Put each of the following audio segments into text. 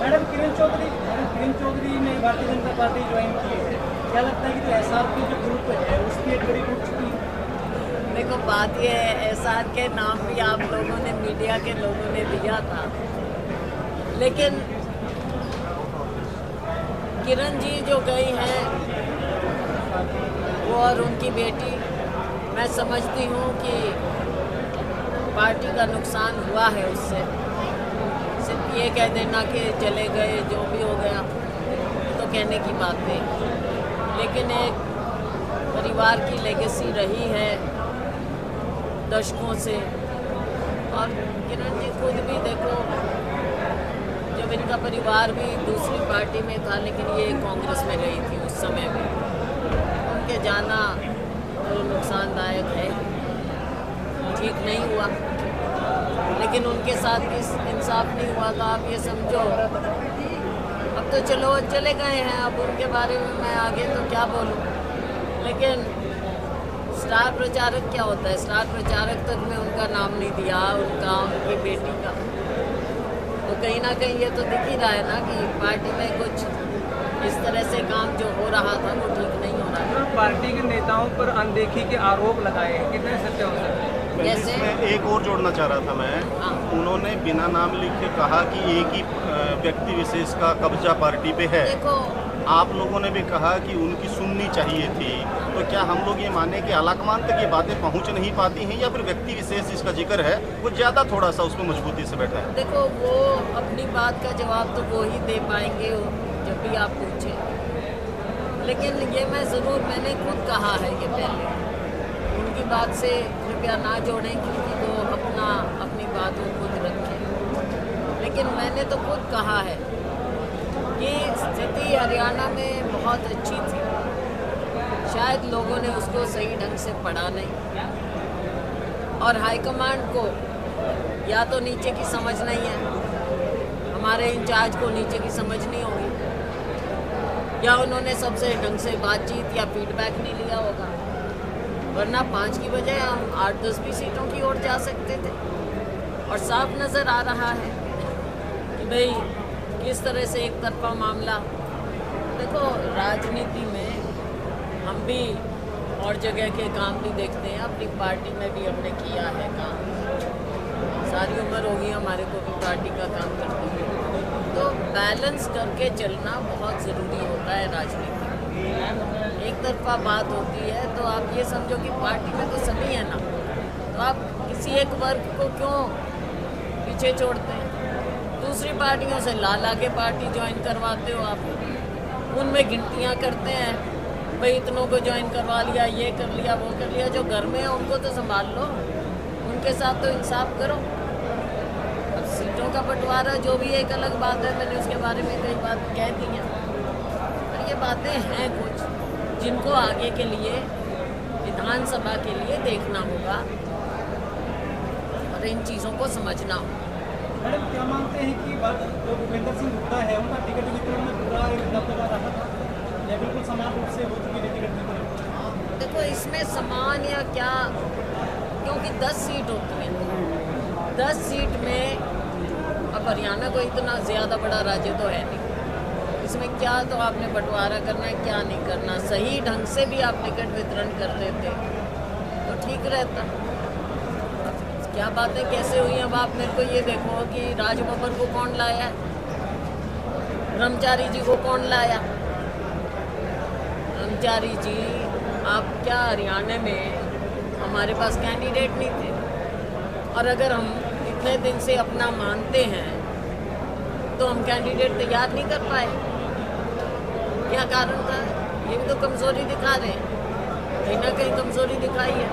Madam Kiran Chaudhary ने Bharatiya Janata party join की है, क्या लगता है कि जो एसआरपी जो ग्रुप है उसकी एक बड़ी टूट चुकी है? देखो बात यह है, एसआर के नाम भी आप लोगों ने, मीडिया के लोगों ने दिया था, लेकिन किरण जी जो गई हैं वो और उनकी बेटी, मैं समझती हूँ कि पार्टी का नुकसान हुआ है उससे। सिर्फ ये कह देना कि चले गए, जो भी हो गया तो कहने की बात नहीं, लेकिन एक परिवार की लेगेसी रही है दशकों से। और किरण जी खुद भी देखो, जब इनका परिवार भी दूसरी पार्टी में था, लेकिन ये कांग्रेस में गई थी उस समय में, उनके जाना तो नुकसानदायक है, ठीक नहीं हुआ, लेकिन उनके साथ भी इंसाफ नहीं हुआ। तो आप ये समझो, अब तो चलो चले गए हैं, अब उनके बारे में मैं आगे तो क्या बोलूं। लेकिन स्टार प्रचारक क्या होता है? स्टार प्रचारक तक में उनका नाम नहीं दिया, उनकी बेटी का। तो कहीं ना कहीं ये तो दिख ही रहा है ना कि पार्टी में कुछ इस तरह से काम जो हो रहा था वो ठीक नहीं हो रहा है। पार्टी के नेताओं पर अनदेखी के आरोप लगाए हैं, कितने सत्य हो सकते हैं? जैसे इसमें एक और जोड़ना चाह रहा था मैं। हाँ। उन्होंने बिना नाम लिखे कहा कि एक ही व्यक्ति विशेष का कब्जा पार्टी पे है। देखो, आप लोगों ने भी कहा कि उनकी सुननी चाहिए थी, तो क्या हम लोग ये माने कि आलाकमान तक ये बातें पहुंच नहीं पाती हैं, या फिर व्यक्ति विशेष जिसका जिक्र है वो ज़्यादा थोड़ा सा उसमें मजबूती से बैठा है? देखो वो अपनी बात का जवाब तो वो ही दे पाएंगे जब भी आप पूछें, लेकिन ये मैंने खुद कहा है कि पहले उनकी बात से कृपया ना जोड़ें, क्योंकि वो अपनी बात वो खुद रखें। लेकिन मैंने तो खुद कहा है कि स्थिति हरियाणा में बहुत अच्छी थी, शायद लोगों ने उसको सही ढंग से पढ़ा नहीं, और हाईकमांड को या तो नीचे की समझ नहीं है, हमारे इंचार्ज को नीचे की समझ नहीं होगी, या उन्होंने सबसे ढंग से बातचीत या फीडबैक नहीं लिया होगा, वरना 5 की बजाय हम 8-10 भी सीटों की ओर जा सकते थे। और साफ नज़र आ रहा है कि भाई किस तरह से एक तरफा मामला। देखो राजनीति में हम भी और जगह के काम भी देखते हैं, अपनी पार्टी में भी हमने किया है काम, सारी उम्र होगी हमारे को भी पार्टी का काम करते हुए। तो बैलेंस करके चलना बहुत ज़रूरी होता है राजनीति में। एक तरफा बात होती है तो आप ये समझो कि पार्टी में तो सभी है ना, तो आप किसी एक वर्ग को क्यों पीछे छोड़ते हैं? दूसरी पार्टियों से ला के पार्टी ज्वाइन करवाते हो आप, उनमें गिनतियाँ करते हैं, भाई इतनों को ज्वाइन करवा लिया, ये कर लिया, वो कर लिया। जो घर में है उनको तो संभाल लो, उनके साथ तो इंसाफ करो। अब सीटों का बंटवारा जो भी एक अलग बात है, मैंने उसके बारे में कई बात कह दी हैं, और ये बातें हैं कुछ जिनको आगे के लिए विधानसभा के लिए देखना होगा और इन चीज़ों को समझना होगा। मैडम क्या मानते हैं कि जो भूपेंद्र सिंह हुड्डा है उनका टिकट वितरण में पूरा दबदबा रहा था, या बिल्कुल समान रूप से हो चुकी है टिकट वितरण? देखो इसमें समान या क्या, क्योंकि 10 सीट होती हैं, 10 सीट में अब हरियाणा को इतना ज़्यादा बड़ा राज्य तो है नहीं, इसमें क्या तो आपने बंटवारा करना है, क्या नहीं करना। सही ढंग से भी आप टिकट वितरण कर देते तो ठीक रहता। क्या बातें कैसे हुई? अब आप मेरे को ये देखो कि राजभवन को कौन लाया, ब्रह्मचारी जी को कौन लाया? ब्रह्मचारी जी, आप क्या हरियाणा में हमारे पास कैंडिडेट नहीं थे? और अगर हम इतने दिन से अपना मानते हैं तो हम कैंडिडेट तैयार नहीं कर पाए, क्या कारण था? ये भी तो कमज़ोरी दिखा रहे हैं, कहीं ना कहीं कमज़ोरी दिखाई है।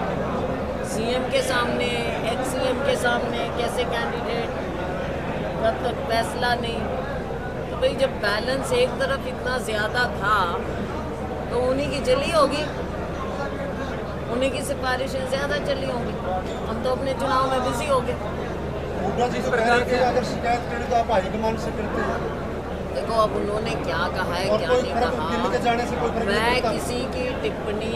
सीएम के सामने, एक्स सीएम के सामने कैसे कैंडिडेट, तब तक फैसला नहीं। तो भाई जब बैलेंस एक तरफ इतना ज़्यादा था तो उन्हीं की चली होगी, उन्हीं की सिफारिशें ज़्यादा चली होंगी, हम तो अपने चुनाव में बिजी हो गए। अगर शिकायत करें तो आप हाईकमान से करते हैं? देखो अब उन्होंने क्या कहा है क्या नहीं कहा, मैं किसी की टिप्पणी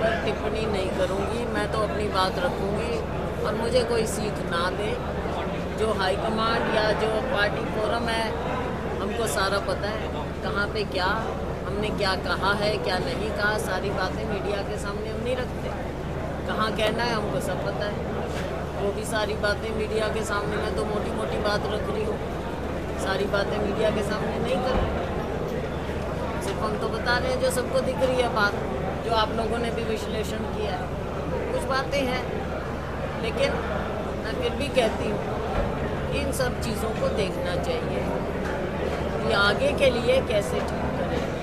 पर टिप्पणी नहीं करूंगी, मैं तो अपनी बात रखूंगी, और मुझे कोई सीख ना दे। जो हाईकमांड या जो पार्टी फोरम है हमको को सारा पता है, कहाँ पे क्या हमने क्या कहा है क्या नहीं कहा, सारी बातें मीडिया के सामने हम नहीं रखते। कहाँ कहना है हमको सब पता है, वो भी सारी बातें मीडिया के सामने, मैं तो मोटी मोटी बात रख रही हूँ, सारी बातें मीडिया के सामने नहीं कर रही। सिर्फ हम तो बता रहे हैं जो सबको दिख रही है बात, जो आप लोगों ने भी विश्लेषण किया है। कुछ बातें हैं, लेकिन मैं फिर भी कहती हूँ इन सब चीज़ों को देखना चाहिए कि आगे के लिए कैसे ठीक करें।